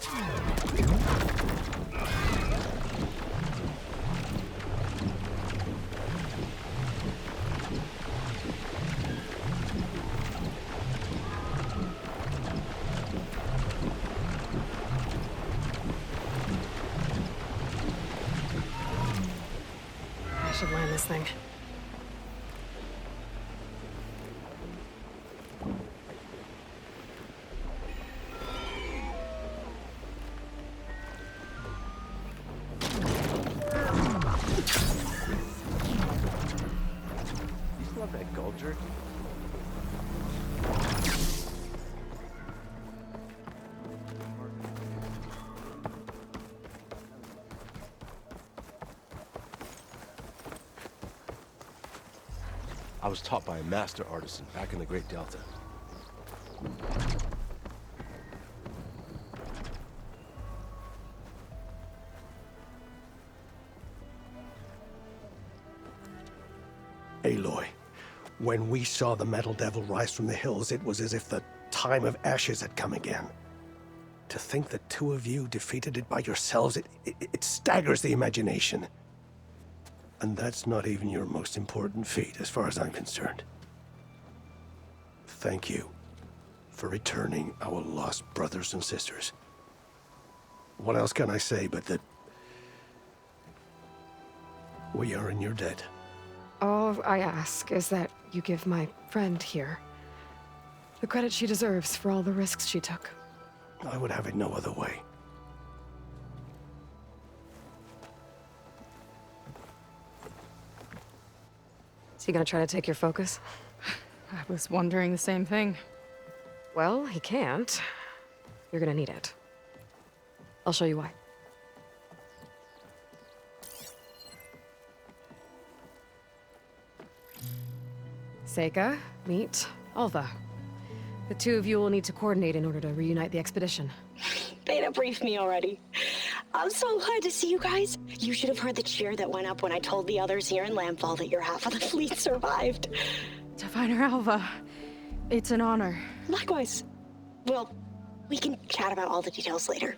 I should land this thing. Love that gold jerky. I was taught by a master artisan back in the Great Delta. Aloy, when we saw the Metal Devil rise from the hills, it was as if the time of ashes had come again. To think the two of you defeated it by yourselves, it staggers the imagination. And that's not even your most important feat, as far as I'm concerned. Thank you for returning our lost brothers and sisters. What else can I say but that we are in your debt? All I ask is that you give my friend here the credit she deserves for all the risks she took. I would have it no other way. Is he gonna try to take your focus? I was wondering the same thing. Well, he can't. You're gonna need it. I'll show you why. Seika, meet Alva. The two of you will need to coordinate in order to reunite the expedition. Beta briefed me already. I'm so glad to see you guys. You should have heard the cheer that went up when I told the others here in Landfall that your half of the fleet survived. Diviner Alva, it's an honor. Likewise. Well, we can chat about all the details later.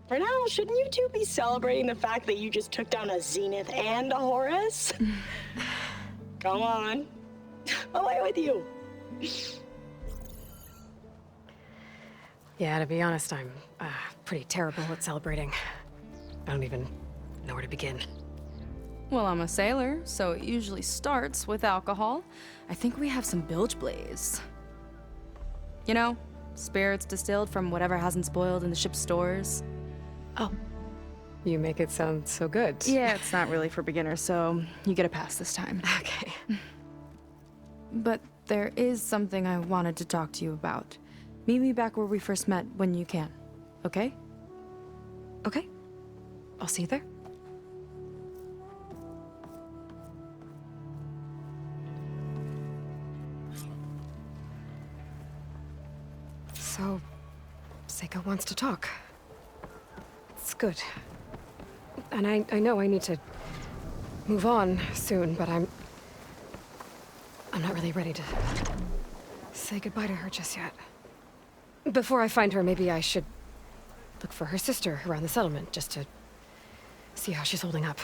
For now, shouldn't you two be celebrating the fact that you just took down a Zenith and a Horus? Come on. Away with you. Yeah, to be honest, I'm pretty terrible at celebrating. I don't even know where to begin. Well, I'm a sailor, so it usually starts with alcohol. I think we have some bilge blaze. You know, spirits distilled from whatever hasn't spoiled in the ship's stores. Oh. You make it sound so good. Yeah, it's not really for beginners, so you get a pass this time. Okay. But there is something I wanted to talk to you about. Meet me back where we first met when you can, okay? Okay. I'll see you there. So, Seika wants to talk. It's good. And I know I need to move on soon, but I'm not really ready to say goodbye to her just yet. Before I find her, maybe I should look for her sister around the settlement, just to see how she's holding up.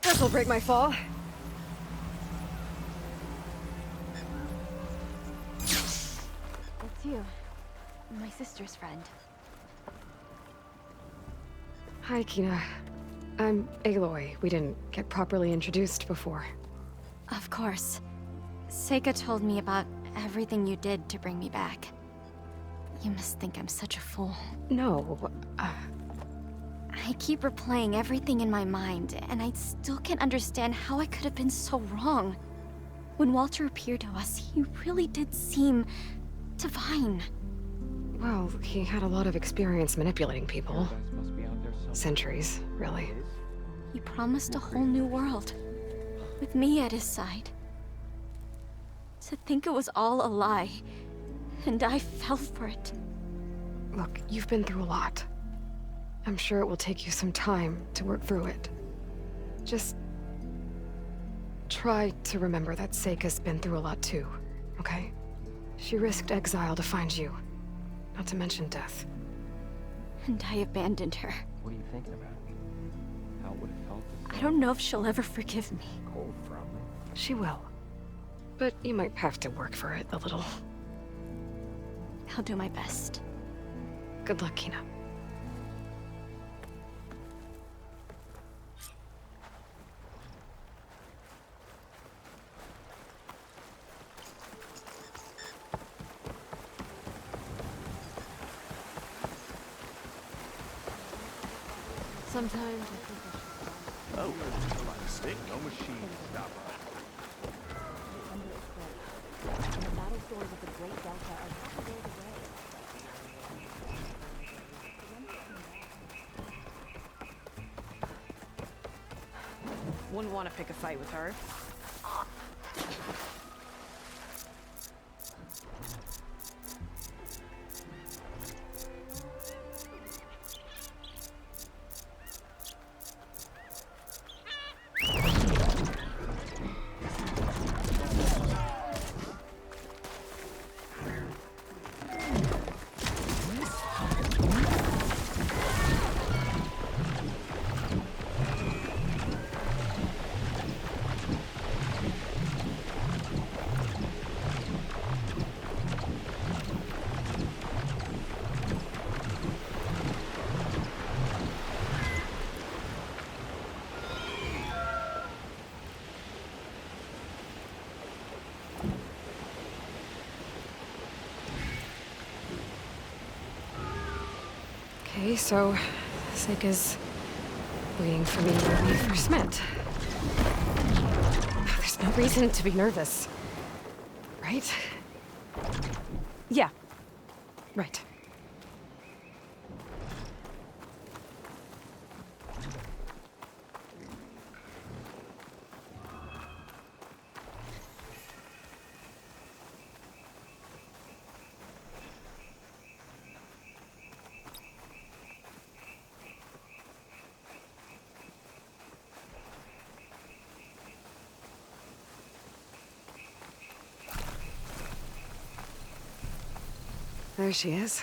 This'll break my fall. It's you. My sister's friend. Hi, Kina. I'm Aloy. We didn't get properly introduced before. Of course. Seika told me about everything you did to bring me back. You must think I'm such a fool. No, I keep replaying everything in my mind, and I still can't understand how I could have been so wrong. When Walter appeared to us, he really did seem divine. well, he had a lot of experience manipulating people. Centuries, really. He promised a whole new world, with me at his side. To think it was all a lie, and I fell for it. Look, you've been through a lot. I'm sure it will take you some time to work through it. Just try to remember that Seika's been through a lot too, okay? She risked exile to find you, not to mention death. And I abandoned her. What are you thinking about? How would it felt I don't know if she'll ever forgive me. cold from me? She will. But you might have to work for it a little. I'll do my best. Good luck, Kina. Sometimes I think I should. Oh, mistake. No machine. Stop. The battle stores of the Great Delta are half a world away. Wouldn't want to pick a fight with her. Okay, so Seika's waiting for me when we first met. There's no reason to be nervous, right? Yeah, right. There she is.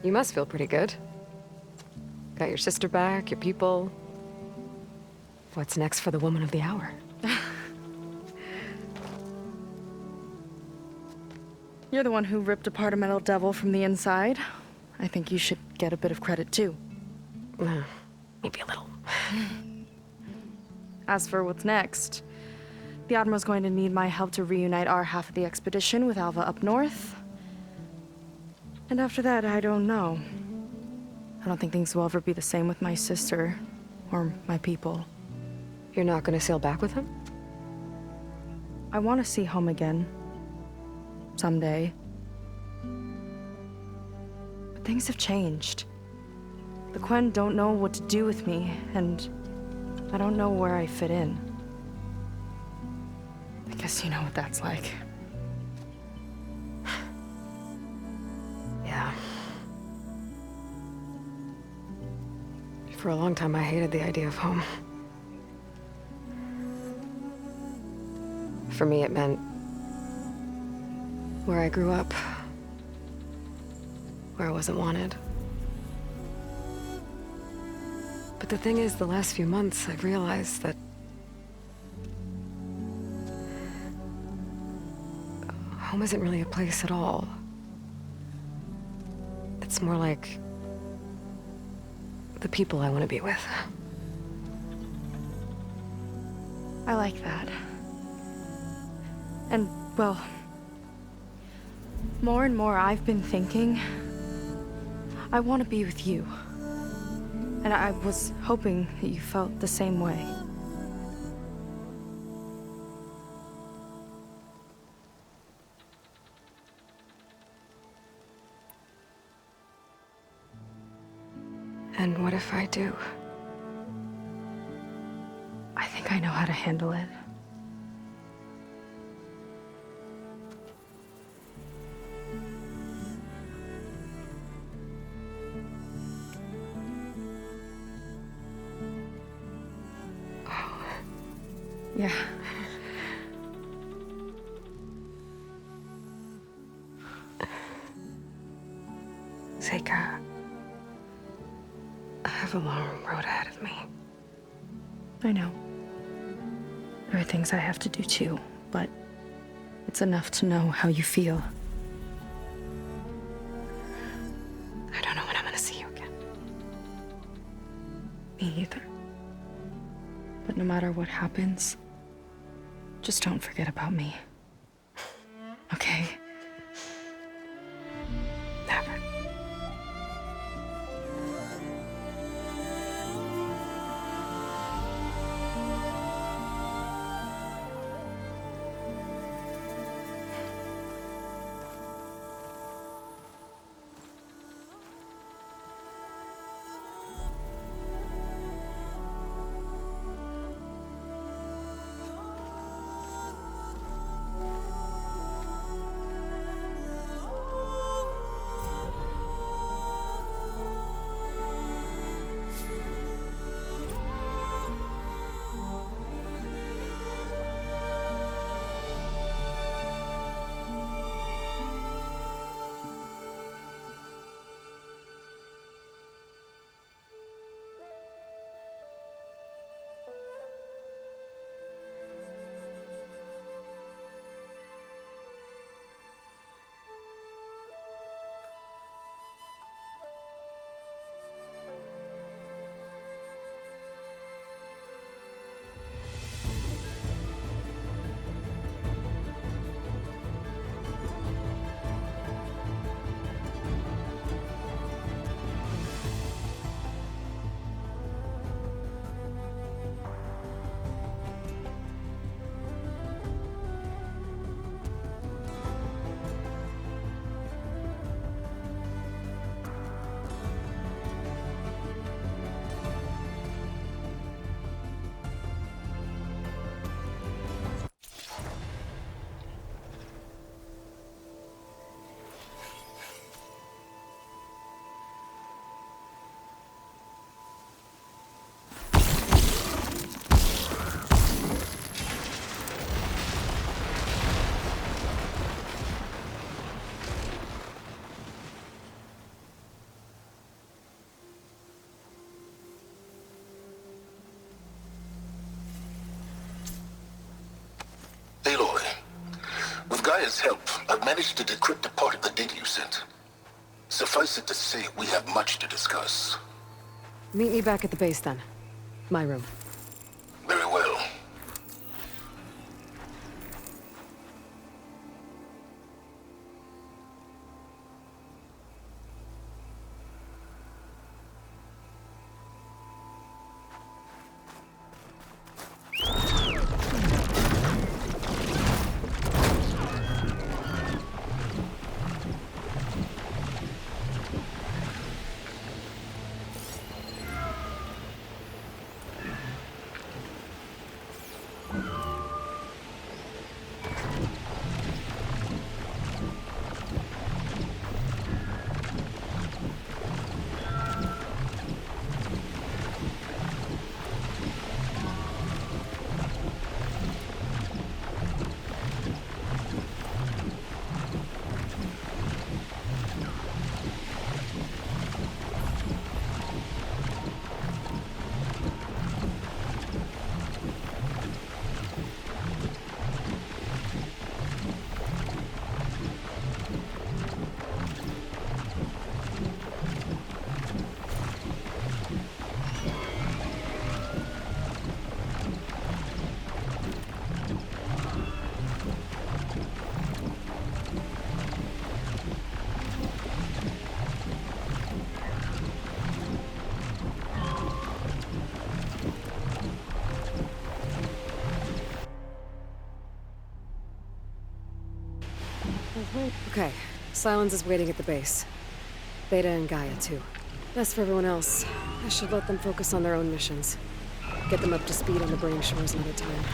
You must feel pretty good. Got your sister back, your people. What's next for the woman of the hour? You're the one who ripped apart a metal devil from the inside. I think you should get a bit of credit too. Maybe a little. As for what's next, the Admiral's going to need my help to reunite our half of the expedition with Alva up north. And after that, I don't know. I don't think things will ever be the same with my sister, or my people. You're not gonna sail back with him? I want to see home again. Someday. But things have changed. The Quen don't know what to do with me, and I don't know where I fit in. I guess you know what that's like. Yeah. For a long time, I hated the idea of home. For me, it meant where I grew up, where I wasn't wanted. But the thing is, the last few months, I've realized that home isn't really a place at all. It's more like the people I want to be with. I like that. And, well, more and more I've been thinking, I want to be with you. And I was hoping that you felt the same way. And what if I do? I think I know how to handle it. Yeah. Seika, I have a long road ahead of me. I know. There are things I have to do too, but it's enough to know how you feel. I don't know when I'm gonna see you again. Me either. But no matter what happens, just don't forget about me. Okay? Never. Aloy, with Gaia's help, I've managed to decrypt a part of the data you sent. Suffice it to say, we have much to discuss. Meet me back at the base then. My room. Very well. Okay, Sylens is waiting at the base. Beta and Gaia, too. As for everyone else, I should let them focus on their own missions. Get them up to speed on the brain shores another time.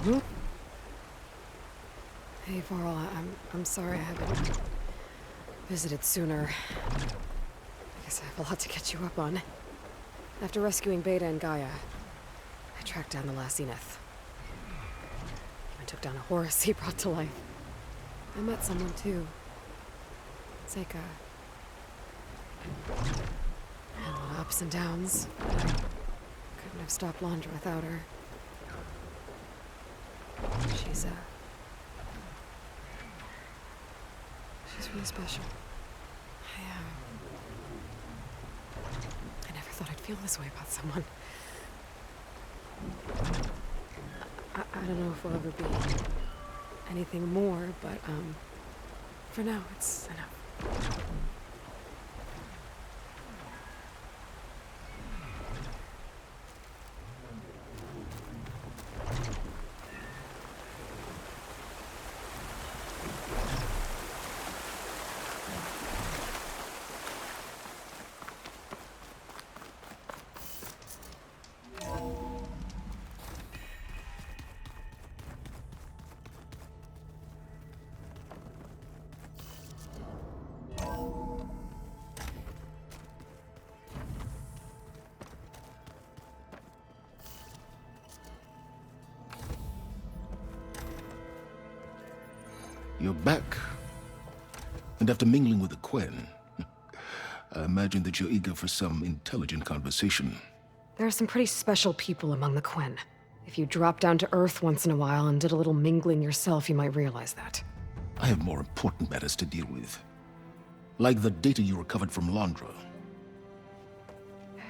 you. Hey, Varl, I'm sorry I haven't visited sooner. I guess I have a lot to catch you up on. After rescuing Beta and Gaia, I tracked down the last Zenith. I took down a Horus he brought to life. I met someone too. Seika. Had a lot of ups and downs. But I couldn't have stopped Londra without her. She's really special. I never thought I'd feel this way about someone. I don't know if we'll ever be anything more, but, for now, it's enough. You're back. And after mingling with the Quen, I imagine that you're eager for some intelligent conversation. There are some pretty special people among the Quen. If you drop down to Earth once in a while and did a little mingling yourself, you might realize that. I have more important matters to deal with. Like the data you recovered from Londra.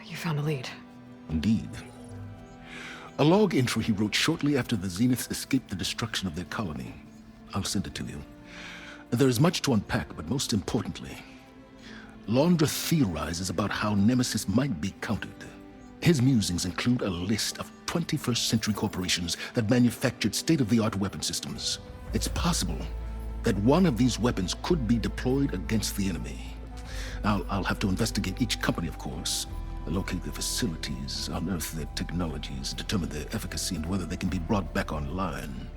You found a lead. Indeed. A log entry he wrote shortly after the Zeniths escaped the destruction of their colony. I'll send it to you. There is much to unpack, but most importantly, Londra theorizes about how Nemesis might be countered. His musings include a list of 21st century corporations that manufactured state-of-the-art weapon systems. It's possible that one of these weapons could be deployed against the enemy. I'll have to investigate each company, of course, locate their facilities, unearth their technologies, determine their efficacy and whether they can be brought back online.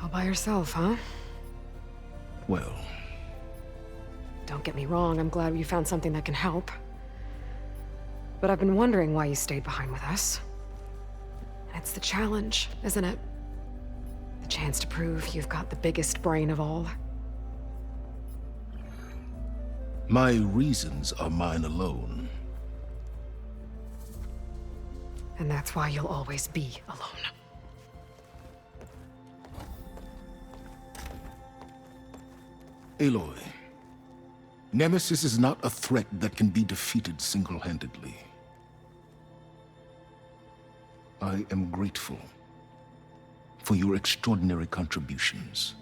All by yourself, huh? Well... Don't get me wrong, I'm glad you found something that can help. But I've been wondering why you stayed behind with us. And it's the challenge, isn't it? The chance to prove you've got the biggest brain of all. My reasons are mine alone. And that's why you'll always be alone. Aloy, Nemesis is not a threat that can be defeated single-handedly. I am grateful for your extraordinary contributions.